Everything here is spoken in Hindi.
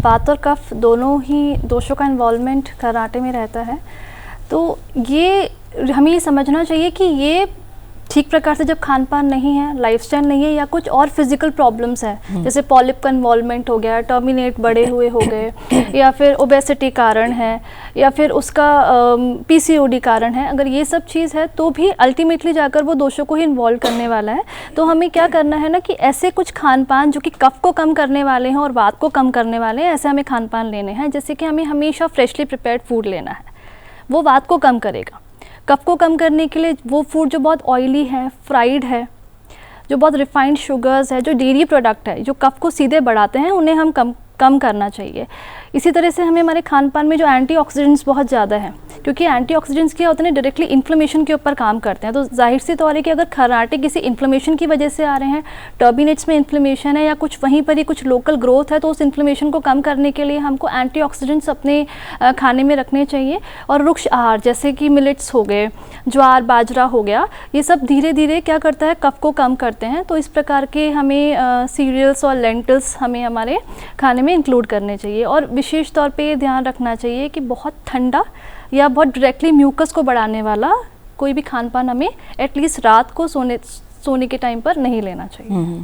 वात और कफ दोनों ही दोषों का इन्वॉल्वमेंट कराटे में रहता है। तो ये हमें ये समझना चाहिए कि ये ठीक प्रकार से जब खान पान नहीं है, लाइफस्टाइल नहीं है, या कुछ और फिजिकल प्रॉब्लम्स है, जैसे पॉलिप का इन्वॉल्वमेंट हो गया, टर्मिनेट बढ़े हुए हो गए, या फिर ओबेसिटी कारण है, या फिर उसका पीसीओडी कारण है, अगर ये सब चीज़ है तो भी अल्टीमेटली जाकर वो दोषों को ही इन्वॉल्व करने वाला है। तो हमें क्या करना है ना कि ऐसे कुछ खान पान जो कि कफ को कम करने वाले हैं और वात को कम करने वाले हैं, ऐसे हमें खान पान लेने हैं। जैसे कि हमें हमेशा फ्रेशली प्रिपेयर्ड फूड लेना है, वो वात को कम करेगा। कफ को कम करने के लिए वो फूड जो बहुत ऑयली है, फ्राइड है, जो बहुत रिफाइंड शुगर्स है, जो डेयरी प्रोडक्ट है, जो कफ को सीधे बढ़ाते हैं, उन्हें हम कम करना चाहिए। इसी तरह से हमें हमारे खान पान में जो एंटीऑक्सीडेंट्स बहुत ज़्यादा हैं, क्योंकि एंटीऑक्सीडेंट्स क्या होते हैं, डायरेक्टली इन्फ्लेमेशन के ऊपर काम करते हैं। तो जाहिर सी तौर है कि अगर खराटे किसी इन्फ्लेमेशन की वजह से आ रहे हैं, टर्बिनेट्स में इन्फ्लेमेशन है, या कुछ वहीं पर ही कुछ लोकल ग्रोथ है, तो उस इन्फ्लेमेशन को कम करने के लिए हमको एंटीऑक्सीडेंट्स अपने खाने में रखने चाहिए। और वृक्ष आहार जैसे कि मिलेट्स हो गए, ज्वार बाजरा हो गया, ये सब धीरे धीरे क्या करता है, कफ को कम करते हैं। तो इस प्रकार के हमें सीरियल्स और लेंटिल्स हमें हमारे खाने में इंक्लूड करने चाहिए। और विशेष तौर पे ये ध्यान रखना चाहिए कि बहुत ठंडा या बहुत डायरेक्टली म्यूकस को बढ़ाने वाला कोई भी खान पान हमें एटलीस्ट रात को सोने के टाइम पर नहीं लेना चाहिए।